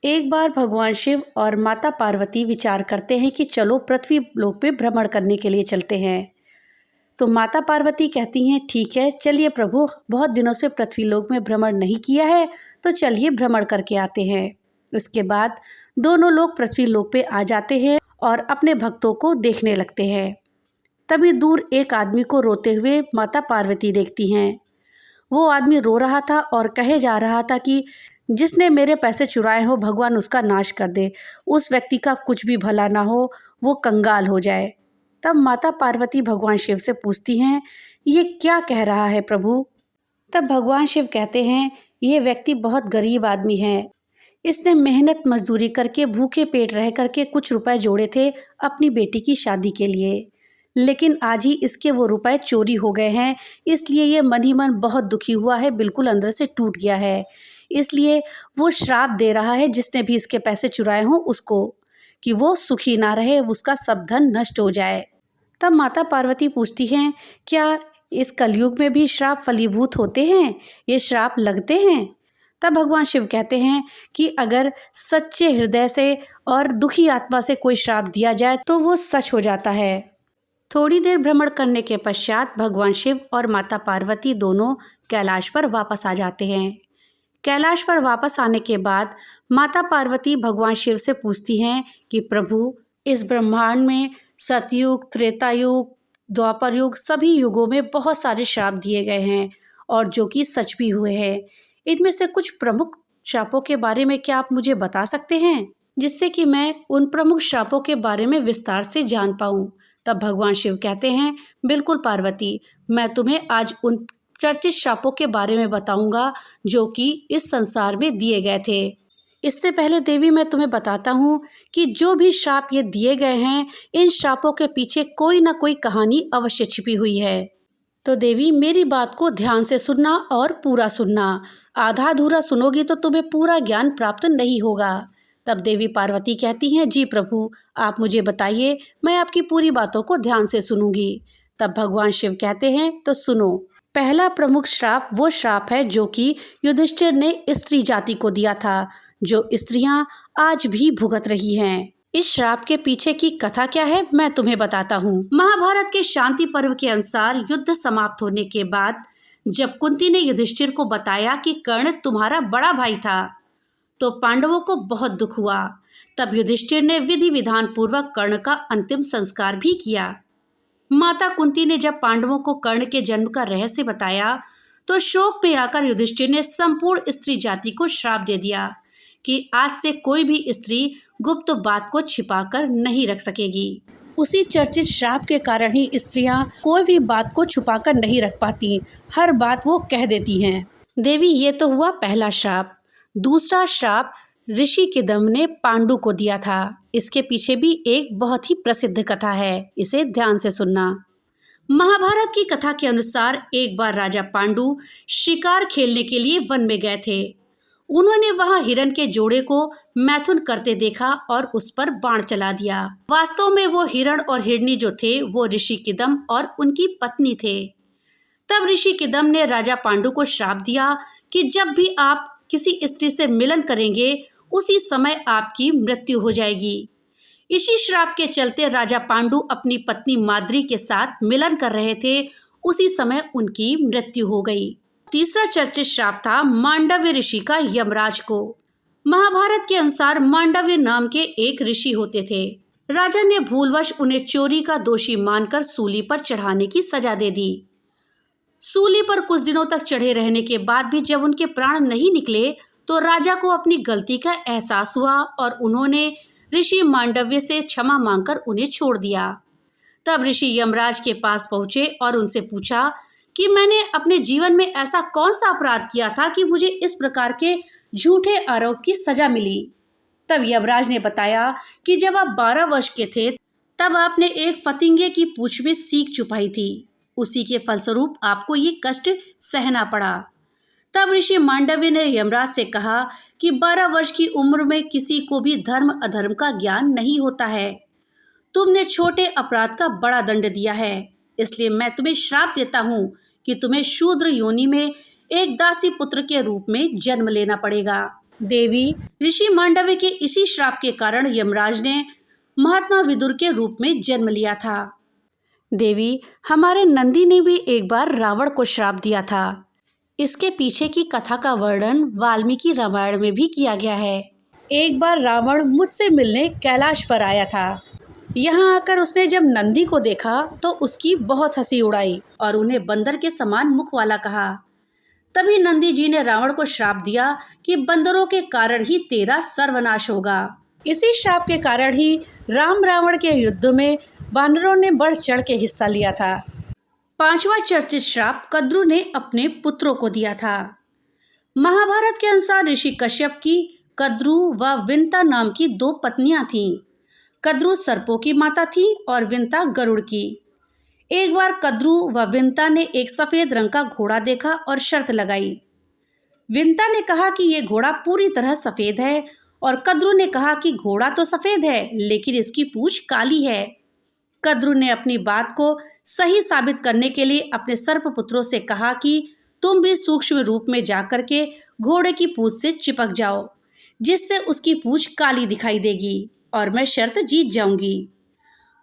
एक बार भगवान शिव और माता पार्वती विचार करते हैं कि चलो पृथ्वी लोक पे भ्रमण करने के लिए चलते हैं। तो माता पार्वती कहती हैं, ठीक है चलिए प्रभु, बहुत दिनों से पृथ्वी लोक में भ्रमण नहीं किया है, तो चलिए भ्रमण करके आते हैं। इसके बाद दोनों लोग पृथ्वी लोक पे आ जाते हैं और अपने भक्तों को देखने लगते हैं। तभी दूर एक आदमी को रोते हुए माता पार्वती देखती हैं। वो आदमी रो रहा था और कहे जा रहा था कि जिसने मेरे पैसे चुराए हो भगवान उसका नाश कर दे, उस व्यक्ति का कुछ भी भला ना हो, वो कंगाल हो जाए। तब माता पार्वती भगवान शिव से पूछती हैं, ये क्या कह रहा है प्रभु? तब भगवान शिव कहते हैं, ये व्यक्ति बहुत गरीब आदमी है। इसने मेहनत मजदूरी करके भूखे पेट रह करके कुछ रुपए जोड़े थे अपनी बेटी की शादी के लिए, लेकिन आज ही इसके वो रुपए चोरी हो गए हैं। इसलिए ये मन ही मन बहुत दुखी हुआ है, बिल्कुल अंदर से टूट गया है। इसलिए वो श्राप दे रहा है जिसने भी इसके पैसे चुराए हों उसको, कि वो सुखी ना रहे, उसका सब धन नष्ट हो जाए। तब माता पार्वती पूछती हैं, क्या इस कलयुग में भी श्राप फलीभूत होते हैं? ये श्राप लगते हैं? तब भगवान शिव कहते हैं कि अगर सच्चे हृदय से और दुखी आत्मा से कोई श्राप दिया जाए तो वो सच हो जाता है। थोड़ी देर भ्रमण करने के पश्चात भगवान शिव और माता पार्वती दोनों कैलाश पर वापस आ जाते हैं। कैलाश पर वापस आने के बाद माता पार्वती भगवान शिव से पूछती हैं कि प्रभु, इस ब्रह्मांड में सतयुग, त्रेता युग, द्वापर युग, सभी युगों में बहुत सारे श्राप दिए गए हैं और जो कि सच भी हुए हैं। इनमें से कुछ प्रमुख श्रापों के बारे में क्या आप मुझे बता सकते हैं, जिससे कि मैं उन प्रमुख श्रापों के बारे में विस्तार से जान पाऊँ? तब भगवान शिव कहते हैं, बिल्कुल पार्वती, मैं तुम्हें आज उन चर्चित श्रापों के बारे में बताऊंगा जो कि इस संसार में दिए गए थे। इससे पहले देवी मैं तुम्हें बताता हूँ कि जो भी श्राप ये दिए गए हैं, इन श्रापों के पीछे कोई ना कोई कहानी अवश्य छिपी हुई है। तो देवी मेरी बात को ध्यान से सुनना और पूरा सुनना। आधा अधूरा सुनोगी तो तुम्हें पूरा ज्ञान प्राप्त नहीं होगा। तब देवी पार्वती कहती हैं, जी प्रभु आप मुझे बताइए, मैं आपकी पूरी बातों को ध्यान से सुनूंगी। तब भगवान शिव कहते हैं, तो सुनो। पहला प्रमुख श्राप वो श्राप है जो कि युधिष्ठिर ने स्त्री जाति को दिया था, जो स्त्रियां आज भी भुगत रही हैं। इस श्राप के पीछे की कथा क्या है मैं तुम्हें बताता हूँ। महाभारत के शांति पर्व के अनुसार युद्ध समाप्त होने के बाद जब कुंती ने युधिष्ठिर को बताया कि कर्ण तुम्हारा बड़ा भाई था, तो पांडवों को बहुत दुख हुआ। तब युधिष्ठिर ने विधि विधान पूर्वक कर्ण का अंतिम संस्कार भी किया। माता कुंती ने जब पांडवों को कर्ण के जन्म का रहस्य बताया तो शोक में आकर युधिष्ठिर ने संपूर्ण स्त्री जाति को श्राप दे दिया कि आज से कोई भी स्त्री गुप्त बात को छिपाकर नहीं रख सकेगी। उसी चर्चित श्राप के कारण ही स्त्रियां कोई भी बात को छुपाकर नहीं रख पाती, हर बात वो कह देती हैं। देवी ये तो हुआ पहला श्राप। दूसरा श्राप ऋषि किदम ने पांडु को दिया था। इसके पीछे भी एक बहुत ही प्रसिद्ध कथा है, इसे ध्यान से सुनना। महाभारत की कथा के अनुसार एक बार राजा पांडु शिकार खेलने के लिए वन में गए थे। उन्होंने वहां हिरण के जोड़े को मैथुन करते देखा और उस पर बाण चला दिया। वास्तव में वो हिरण और हिरणी जो थे वो ऋषि किदम और उनकी पत्नी थे। तब ऋषि किदम ने राजा पांडु को श्राप दिया कि जब भी आप किसी स्त्री से मिलन करेंगे उसी समय आपकी मृत्यु हो जाएगी। इसी श्राप के चलते राजा पांडु अपनी पत्नी माद्री के साथ मिलन कर रहे थे, उसी समय उनकी मृत्यु हो गई। तीसरा चर्चित श्राप था मांडव्य ऋषि का यमराज को। महाभारत के अनुसार मांडव्य नाम के एक ऋषि होते थे। राजा ने भूलवश उन्हें चोरी का दोषी मानकर सूली पर चढ़ाने की सजा दे दी। सूली पर कुछ दिनों तक चढ़े रहने के बाद भी जब उनके प्राण नहीं निकले तो राजा को अपनी गलती का एहसास हुआ और उन्होंने ऋषि मांडव्य से क्षमा मांगकर उन्हें छोड़ दिया। तब ऋषि यमराज के पास पहुंचे और उनसे पूछा कि मैंने अपने जीवन में ऐसा कौन सा अपराध किया था कि मुझे इस प्रकार के झूठे आरोप की सजा मिली। तब यमराज ने बताया कि जब आप 12 वर्ष के थे तब आपने एक फतिंगे की पूंछ में सींग छुपाई थी, उसी के फलस्वरूप आपको ये कष्ट सहना पड़ा। तब ऋषि मांडव्य ने यमराज से कहा कि 12 वर्ष की उम्र में किसी को भी धर्म अधर्म का ज्ञान नहीं होता है। तुमने छोटे अपराध का बड़ा दंड दिया है, इसलिए मैं तुम्हें श्राप देता हूँ कि तुम्हें शूद्र योनि में एक दासी पुत्र के रूप में जन्म लेना पड़ेगा। देवी, ऋषि मांडव्य के इसी श्राप के कारण यमराज ने महात्मा विदुर के रूप में जन्म लिया था। देवी, हमारे नंदी ने भी एक बार रावण को श्राप दिया था। इसके पीछे की कथा का वर्णन वाल्मीकि रामायण में भी किया गया है। एक बार रावण मुझसे मिलने कैलाश पर आया था। यहाँ आकर उसने जब नंदी को देखा तो उसकी बहुत हंसी उड़ाई और उन्हें बंदर के समान मुख वाला कहा। तभी नंदी जी ने रावण को श्राप दिया कि बंदरों के कारण ही तेरा सर्वनाश होगा। इसी श्राप के कारण ही राम रावण के युद्ध में वानरों ने बढ़ चढ़ के हिस्सा लिया था। पांचवा चर्चित श्राप कद्रु ने अपने पुत्रों को दिया था। महाभारत के अनुसार ऋषि कश्यप की कद्रु व विंता नाम की दो पत्नियां थीं। कद्रु सर्पों की माता थी और विंता गरुड़ की। एक बार कद्रु व विंता ने एक सफेद रंग का घोड़ा देखा और शर्त लगाई। विंता ने कहा कि यह घोड़ा पूरी तरह सफेद है और कद्रु ने कहा कि घोड़ा तो सफेद है लेकिन इसकी पूंछ काली है। कद्रु ने अपनी बात को सही साबित करने के लिए अपने सर्पपुत्रों से कहा कि तुम भी सूक्ष्म रूप में जाकर के घोड़े की पूंछ से चिपक जाओ, जिससे उसकी पूंछ काली दिखाई देगी और मैं शर्त जीत जाऊंगी।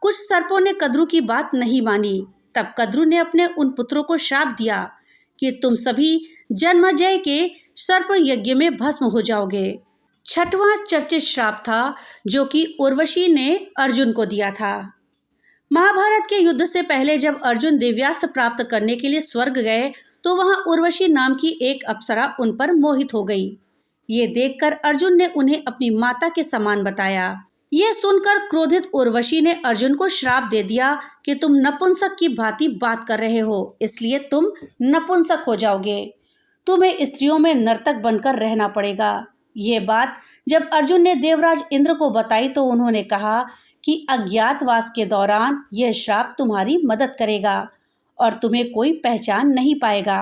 कुछ सर्पों ने कद्रु की बात नहीं मानी। तब कद्रु ने अपने उन पुत्रों को श्राप दिया कि तुम सभी जन्मजय के सर्प यज्ञ में भस्म हो जाओगे। छठवां चर्चित श्राप था जो कि उर्वशी ने अर्जुन को दिया था। महाभारत के युद्ध से पहले जब अर्जुन दिव्यास्त्र प्राप्त करने के लिए स्वर्ग गए तो वहां उर्वशी नाम की एक अप्सरा उन पर मोहित हो गई। ये देखकर अर्जुन ने उन्हें अपनी माता के समान बताया। ये सुनकर क्रोधित उर्वशी ने अर्जुन को श्राप दे दिया कि तुम नपुंसक की भांति बात कर रहे हो, इसलिए तुम नपुंसक हो जाओगे। तुम्हें स्त्रियों में नर्तक बनकर रहना पड़ेगा। ये बात जब अर्जुन ने देवराज इंद्र को बताई तो उन्होंने कहा कि अज्ञातवास के दौरान यह श्राप तुम्हारी मदद करेगा और तुम्हें कोई पहचान नहीं पाएगा।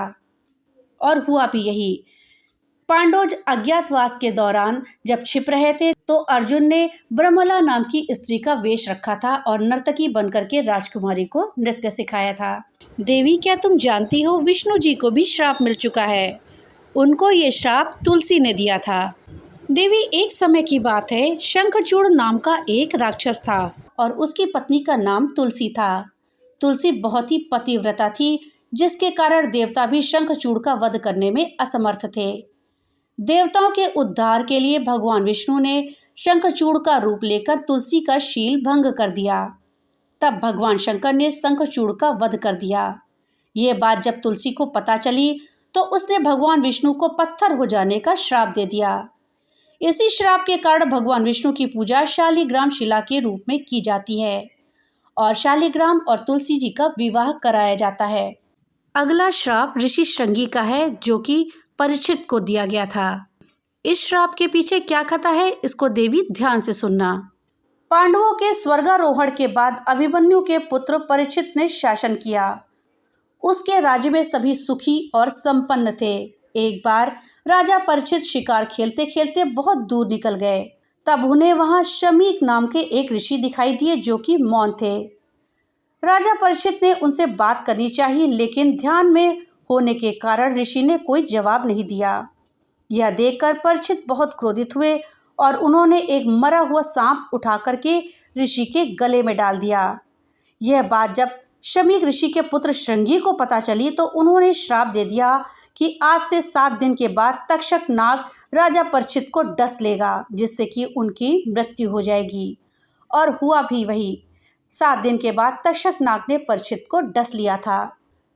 और हुआ भी यही। पांडव अज्ञातवास के दौरान जब छिप रहे थे तो अर्जुन ने ब्रह्मला नाम की स्त्री का वेश रखा था और नर्तकी बनकर के राजकुमारी को नृत्य सिखाया था। देवी, क्या तुम जानती हो विष्णु जी को भी श्राप मिल चुका है। उनको ये श्राप तुलसी ने दिया था। देवी, एक समय की बात है, शंखचूड़ नाम का एक राक्षस था और उसकी पत्नी का नाम तुलसी था। तुलसी बहुत ही पतिव्रता थी, जिसके कारण देवता भी शंखचूड़ का वध करने में असमर्थ थे। देवताओं के उद्धार के लिए भगवान विष्णु ने शंखचूड़ का रूप लेकर तुलसी का शील भंग कर दिया। तब भगवान शंकर ने शंखचूड़ का वध कर दिया। ये बात जब तुलसी को पता चली तो उसने भगवान विष्णु को पत्थर हो जाने का श्राप दे दिया। इसी श्राप के कारण भगवान विष्णु की पूजा शालिग्राम शिला के रूप में की जाती है और शालिग्राम और तुलसी जी का विवाह कराया जाता है। अगला श्राप ऋषि श्रृंगी का है जो कि परीक्षित को दिया गया था। इस श्राप के पीछे क्या कथा है, इसको देवी ध्यान से सुनना। पांडवों के स्वर्गारोहण के बाद अभिमन्यु के पुत्र परीक्षित ने शासन किया। उसके राज्य में सभी सुखी और संपन्न थे। एक बार राजा परीक्षित शिकार खेलते खेलते बहुत दूर निकल गए। तब उन्हें वहां शमीक नाम के एक ऋषि दिखाई दिए जो कि मौन थे। राजा परीक्षित ने उनसे बात करनी चाहिए, लेकिन ध्यान में होने के कारण ऋषि ने कोई जवाब नहीं दिया। यह देखकर परीक्षित बहुत क्रोधित हुए और उन्होंने एक मरा हुआ सांप उठा करके ऋषि के गले में डाल दिया। यह बात जब शमीक ऋषि के पुत्र श्रृंगी को पता चली तो उन्होंने श्राप दे दिया कि आज से 7 दिन के बाद तक्षक नाग राजा परीक्षित को डस लेगा, जिससे कि उनकी मृत्यु हो जाएगी। और हुआ भी वही। 7 दिन के बाद तक्षक नाग ने परीक्षित को डस लिया था।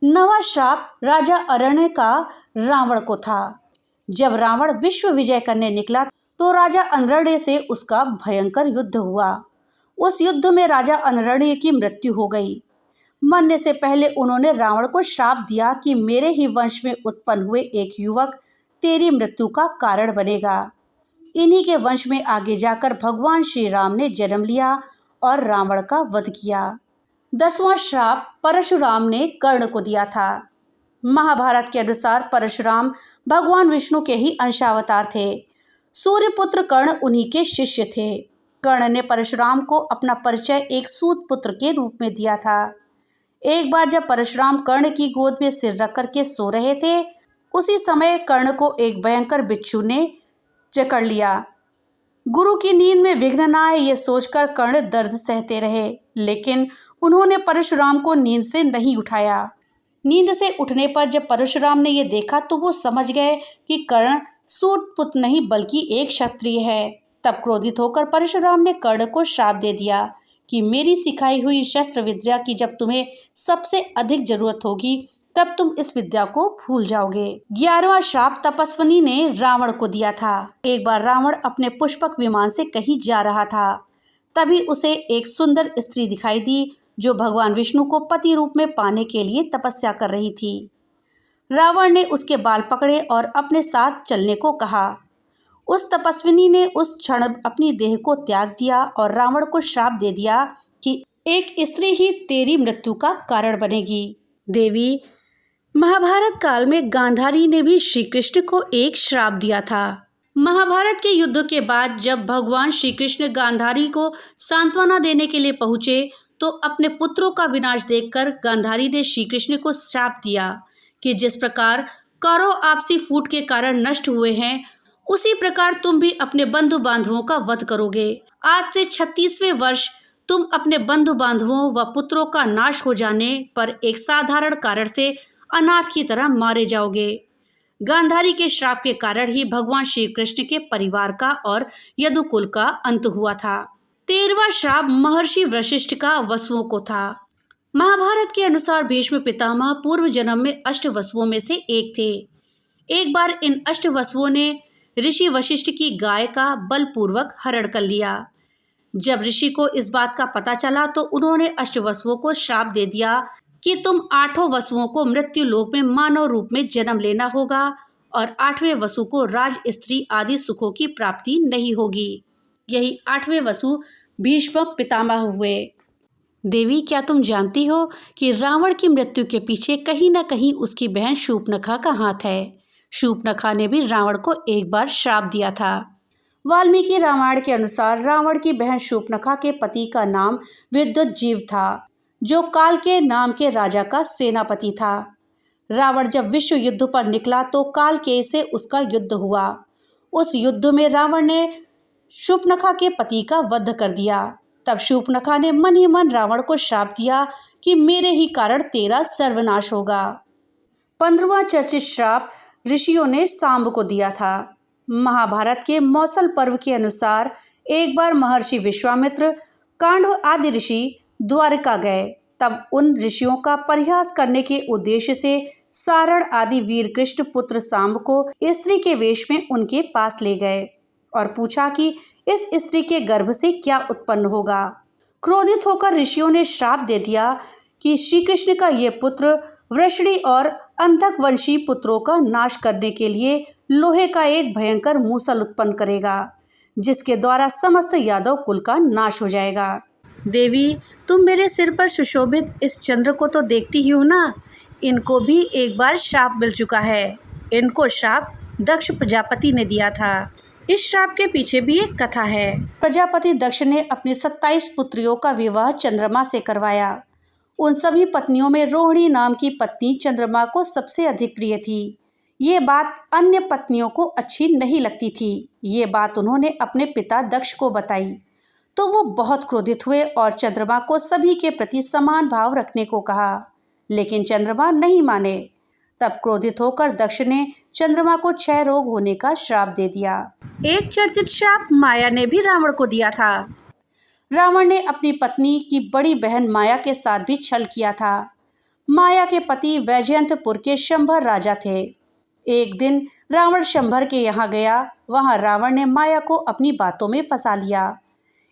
नवा श्राप राजा अरण्य का रावण को था। जब रावण विश्व विजय करने निकला तो राजा अरण्य से उसका भयंकर युद्ध हुआ। उस युद्ध में राजा अरण्य की मृत्यु हो गई। मरने से पहले उन्होंने रावण को श्राप दिया कि मेरे ही वंश में उत्पन्न हुए एक युवक तेरी मृत्यु का कारण बनेगा। इन्हीं के वंश में आगे जाकर भगवान श्री राम ने जन्म लिया और रावण का वध किया। 10वां श्राप परशुराम ने कर्ण को दिया था। महाभारत के अनुसार परशुराम भगवान विष्णु के ही अंशावतार थे। सूर्यपुत्र कर्ण उन्हीं के शिष्य थे। कर्ण ने परशुराम को अपना परिचय एक सूत पुत्र के रूप में दिया था। एक बार जब परशुराम कर्ण की गोद में सिर रख करके सो रहे थे, उसी समय कर्ण को एक भयंकर बिच्छू ने जकड़ लिया। गुरु की नींद में विघ्न न आए ये सोचकर कर्ण दर्द सहते रहे, लेकिन उन्होंने परशुराम को नींद से नहीं उठाया। नींद से उठने पर जब परशुराम ने यह देखा तो वो समझ गए कि कर्ण सूतपुत्र नहीं बल्कि एक क्षत्रिय है। तब क्रोधित होकर परशुराम ने कर्ण को श्राप दे दिया कि मेरी सिखाई हुई शस्त्र विद्या की जब तुम्हें सबसे अधिक जरूरत होगी तब तुम इस विद्या को भूल जाओगे। 11वां श्राप तपस्विनी ने रावण को दिया था। एक बार रावण अपने पुष्पक विमान से कहीं जा रहा था, तभी उसे एक सुंदर स्त्री दिखाई दी जो भगवान विष्णु को पति रूप में पाने के लिए तपस्या कर रही थी। रावण ने उसके बाल पकड़े और अपने साथ चलने को कहा। उस तपस्विनी ने उस क्षण अपनी देह को त्याग दिया और रावण को श्राप दे दिया कि एक स्त्री ही तेरी मृत्यु का कारण बनेगी। देवी, महाभारत काल में गांधारी ने भी श्री कृष्ण को एक श्राप दिया था। महाभारत के युद्ध के बाद जब भगवान श्री कृष्ण गांधारी को सांत्वना देने के लिए पहुंचे तो अपने पुत्रों का विनाश देखकर गांधारी ने श्री कृष्ण को श्राप दिया कि जिस प्रकार कौरव आपसी फूट के कारण नष्ट हुए हैं, उसी प्रकार तुम भी अपने बंधु बांधवों का वध करोगे। आज से 36वें वर्ष तुम अपने बंधु बांधवों व पुत्रों का नाश हो जाने पर एक साधारण कारण से अनाथ की तरह मारे जाओगे। गांधारी के श्राप के कारण ही भगवान श्री कृष्ण के परिवार का और यदुकुल का अंत हुआ था। 13वां श्राप महर्षि वशिष्ठ का वसुओं को था। महाभारत के अनुसार भीष्म पितामह पूर्व जन्म में अष्टवसुओं में से एक थे। एक बार इन अष्टवसुओं ने ऋषि वशिष्ठ की गाय का बलपूर्वक हरण कर लिया। जब ऋषि को इस बात का पता चला तो उन्होंने अष्टवसुओं को श्राप दे दिया कि तुम 8 वसुओं को मृत्यु लोक में मानव रूप में जन्म लेना होगा और 8वें वसु को राज स्त्री आदि सुखों की प्राप्ति नहीं होगी। यही 8वें वसु भीष्म पितामह हुए। देवी, क्या तुम जानती हो कि रावण की मृत्यु के पीछे कहीं न कहीं उसकी बहन शूर्पणखा का हाथ है। शूर्पणखा ने भी रावण को एक बार श्राप दिया था। वाल्मीकि रामायण के अनुसार रावण की बहन शूर्पणखा के पति का नाम विद्युतजीव था, जो काल के नाम के राजा का सेनापति था। रावण जब विश्व युद्ध पर निकला तो कालकेय से उसका युद्ध हुआ। उस युद्ध में रावण ने शूर्पणखा के पति का वध कर दिया। तब शूर्पणखा ने मन ही मन रावण को श्राप दिया कि मेरे ही कारण तेरा सर्वनाश होगा। 15वां चर्चित श्राप ऋषियों ने सांब को दिया था। महाभारत के मौसल पर्व के अनुसार एक बार महर्षि विश्वामित्र, कांडव आदि ऋषि द्वारिका गए। तब उन ऋषियों का परिहास करने के उद्देश्य से सारण आदि वीर कृष्ण पुत्र सांब को स्त्री के वेश में उनके पास ले गए और पूछा कि इस स्त्री के गर्भ से क्या उत्पन्न होगा। क्रोधित होकर ऋषियों ने श्राप दे दिया कि श्री कृष्ण का ये पुत्र वृषणी और अंधक वंशी पुत्रों का नाश करने के लिए लोहे का एक भयंकर मूसल उत्पन्न करेगा, जिसके द्वारा समस्त यादव कुल का नाश हो जाएगा। देवी, तुम मेरे सिर पर सुशोभित इस चंद्र को तो देखती ही हो ना, इनको भी एक बार श्राप मिल चुका है। इनको श्राप दक्ष प्रजापति ने दिया था। इस श्राप के पीछे भी एक कथा है। प्रजापति दक्ष ने अपनी 27 पुत्रियों का विवाह चंद्रमा से करवाया। उन सभी पत्नियों में रोहिणी नाम की पत्नी चंद्रमा को सबसे अधिक प्रिय थी। ये बात अन्य पत्नियों को अच्छी नहीं लगती थी। ये बात उन्होंने अपने पिता दक्ष को बताई तो वो बहुत क्रोधित हुए और चंद्रमा को सभी के प्रति समान भाव रखने को कहा, लेकिन चंद्रमा नहीं माने। तब क्रोधित होकर दक्ष ने चंद्रमा को क्षय रोग होने का श्राप दे दिया। एक चर्चित श्राप माया ने भी रावण को दिया था। रावण ने अपनी पत्नी की बड़ी बहन माया के साथ भी छल किया था। माया के पति वैजयंतपुर के शंभर राजा थे। एक दिन रावण शंभर के यहाँ गया। वहाँ रावण ने माया को अपनी बातों में फंसा लिया।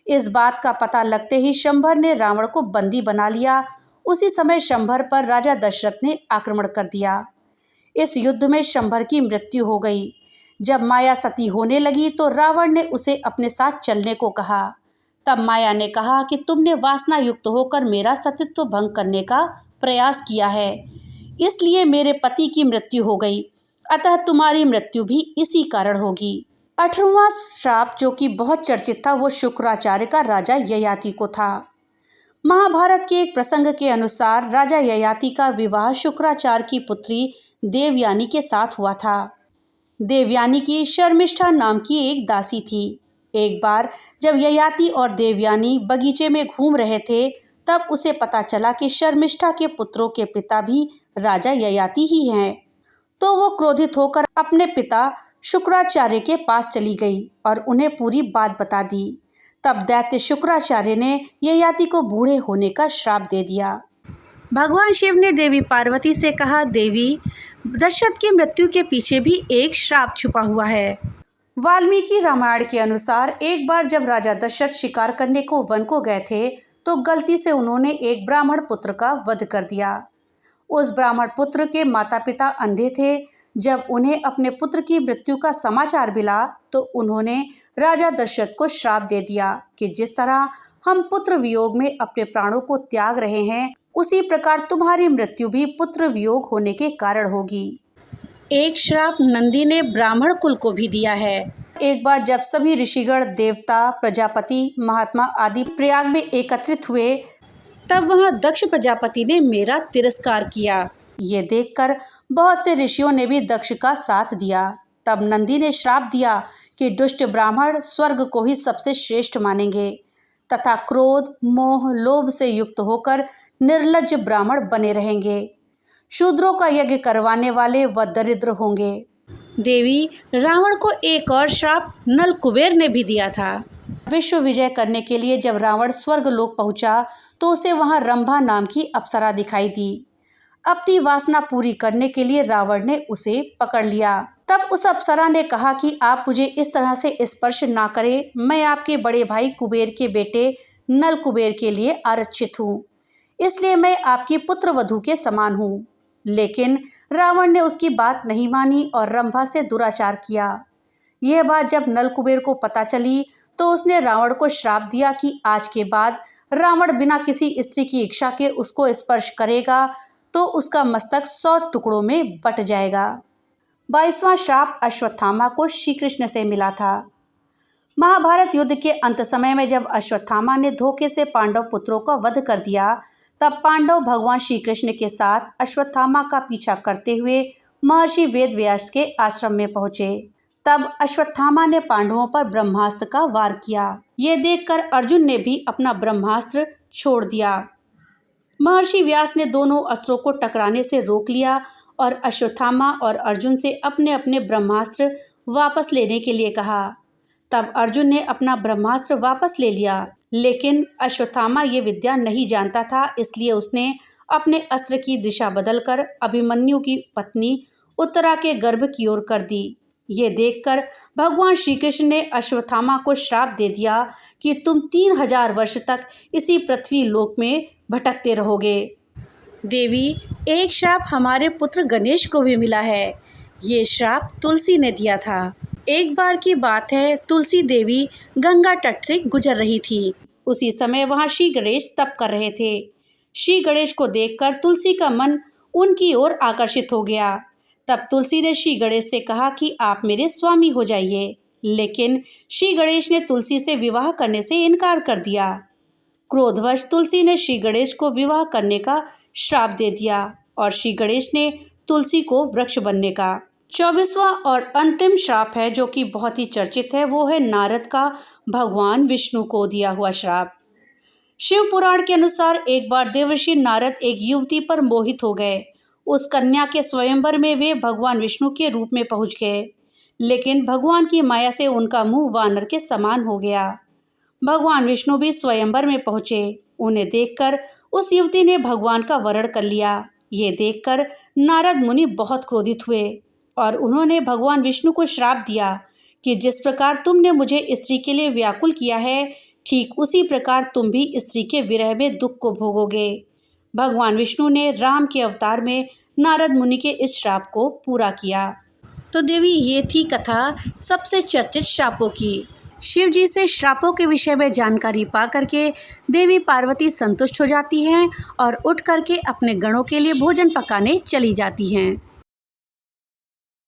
इस बात का पता लगते ही शंभर ने रावण को बंदी बना लिया। उसी समय शंभर पर राजा दशरथ ने आक्रमण कर दिया। इस युद्ध में शंभर की मृत्यु हो गई। जब माया सती होने लगी तो रावण ने उसे अपने साथ चलने को कहा। तब माया ने कहा कि तुमने वासना युक्त होकर मेरा सतीत्व भंग करने का प्रयास किया है, इसलिए मेरे पति की मृत्यु हो गई, अतः तुम्हारी मृत्यु भी इसी कारण होगी। 18वां श्राप जो कि बहुत चर्चित था वो शुक्राचार्य का राजा ययाति को था। महाभारत के एक प्रसंग के अनुसार राजा ययाति का विवाह शुक्राचार्य की पुत्री देवयानी के साथ हुआ था। देवयानी की शर्मिष्ठा नाम की एक दासी थी। एक बार जब ययाति और देवयानी बगीचे में घूम रहे थे, तब उसे पता चला कि शर्मिष्ठा के पुत्रों के पिता भी राजा ययाति ही हैं। तो वो क्रोधित होकर अपने पिता शुक्राचार्य के पास चली गई और उन्हें पूरी बात बता दी। तब दैत्य शुक्राचार्य ने ययाति को बूढ़े होने का श्राप दे दिया। भगवान शिव ने देवी पार्वती से कहा, देवी, दशरथ की मृत्यु के पीछे भी एक श्राप छुपा हुआ है। वाल्मीकि रामायण के अनुसार एक बार जब राजा दशरथ शिकार करने को वन को गए थे, तो गलती से उन्होंने एक ब्राह्मण पुत्र का वध कर दिया। उस ब्राह्मण पुत्र के माता पिता अंधे थे। जब उन्हें अपने पुत्र की मृत्यु का समाचार मिला, तो उन्होंने राजा दशरथ को श्राप दे दिया कि जिस तरह हम पुत्र वियोग में अपने प्राणों को त्याग रहे हैं, उसी प्रकार तुम्हारी मृत्यु भी पुत्र वियोग होने के कारण होगी। एक श्राप नंदी ने ब्राह्मण कुल को भी दिया है। एक बार जब सभी ऋषिगण, देवता, प्रजापति, महात्मा आदि प्रयाग में एकत्रित हुए, तब वहां दक्ष प्रजापति ने मेरा तिरस्कार किया। ये देखकर बहुत से ऋषियों ने भी दक्ष का साथ दिया। तब नंदी ने श्राप दिया कि दुष्ट ब्राह्मण स्वर्ग को ही सबसे श्रेष्ठ मानेंगे तथा क्रोध, मोह, लोभ से युक्त होकर निर्लज्ज ब्राह्मण बने रहेंगे। शूद्रों का यज्ञ करवाने वाले व दरिद्र होंगे। देवी, रावण को एक और श्राप नल कुबेर ने भी दिया था। विश्व विजय करने के लिए जब रावण स्वर्ग लोक पहुंचा, तो उसे वहां रंभा नाम की अप्सरा दिखाई दी। अपनी वासना पूरी करने के लिए रावण ने उसे पकड़ लिया। तब उस अप्सरा ने कहा कि आप मुझे इस तरह से स्पर्श ना करें, मैं आपके बड़े भाई कुबेर के बेटे नल कुबेर के लिए आरक्षित हूँ, इसलिए मैं आपकी पुत्र वधू के समान हूँ। लेकिन रावण ने उसकी बात नहीं मानी और रंभा से दुराचार किया। यह बात जब नल कुबेर को पता चली, तो उसने रावण को श्राप दिया कि आज के बाद रावण बिना किसी स्त्री की इच्छा के उसको स्पर्श करेगा तो उसका मस्तक 100 टुकड़ों में बट जाएगा। 22वां श्राप अश्वत्थामा को श्री कृष्ण से मिला था। महाभारत युद्ध के अंत समय में जब अश्वत्थामा ने धोखे से पांडव पुत्रों का वध कर दिया, तब पांडव भगवान श्री कृष्ण के साथ अश्वत्थामा का पीछा करते हुए महर्षि वेदव्यास के आश्रम में पहुंचे। तब अश्वत्थामा ने पांडवों पर ब्रह्मास्त्र का वार किया। ये देखकर अर्जुन ने भी अपना ब्रह्मास्त्र छोड़ दिया। महर्षि व्यास ने दोनों अस्त्रों को टकराने से रोक लिया और अश्वत्थामा और अर्जुन से अपने अपने ब्रह्मास्त्र वापस लेने के लिए कहा। तब अर्जुन ने अपना ब्रह्मास्त्र वापस ले लिया, लेकिन अश्वत्थामा ये विद्या नहीं जानता था, इसलिए उसने अपने अस्त्र की दिशा बदलकर अभिमन्यु की पत्नी उत्तरा के गर्भ की ओर कर दी। ये देखकर भगवान श्री कृष्ण ने अश्वत्थामा को श्राप दे दिया कि तुम 3000 वर्ष तक इसी पृथ्वी लोक में भटकते रहोगे। देवी, एक श्राप हमारे पुत्र गणेश को भी मिला है। ये श्राप तुलसी ने दिया था। एक बार की बात है, तुलसी देवी गंगा तट से गुजर रही थी। उसी समय वहां श्री गणेश तप कर रहे थे। श्री गणेश को देखकर तुलसी का मन उनकी ओर आकर्षित हो गया। तब तुलसी ने श्री गणेश से कहा कि आप मेरे स्वामी हो जाइए, लेकिन श्री गणेश ने तुलसी से विवाह करने से इनकार कर दिया। क्रोधवश तुलसी ने श्री गणेश को विवाह करने का श्राप दे दिया और श्री गणेश ने तुलसी को वृक्ष बनने का। 24वां और अंतिम श्राप है, जो कि बहुत ही चर्चित है, वो है नारद का भगवान विष्णु को दिया हुआ श्राप। शिव पुराण के अनुसार एक बार देवर्षि नारद एक युवती पर मोहित हो गए। उस कन्या के स्वयंवर में वे भगवान विष्णु के रूप में पहुंच गए, लेकिन भगवान की माया से उनका मुंह वानर के समान हो गया। भगवान विष्णु भी स्वयंवर में पहुंचे। उन्हें देखकर उस युवती ने भगवान का वरण कर लिया। ये देखकर नारद मुनि बहुत क्रोधित हुए और उन्होंने भगवान विष्णु को श्राप दिया कि जिस प्रकार तुमने मुझे स्त्री के लिए व्याकुल किया है, ठीक उसी प्रकार तुम भी स्त्री के विरह में दुख को भोगोगे। भगवान विष्णु ने राम के अवतार में नारद मुनि के इस श्राप को पूरा किया। तो देवी, ये थी कथा सबसे चर्चित श्रापों की। शिव जी से श्रापों के विषय में जानकारी पा करके देवी पार्वती संतुष्ट हो जाती हैं और उठ करके अपने गणों के लिए भोजन पकाने चली जाती हैं।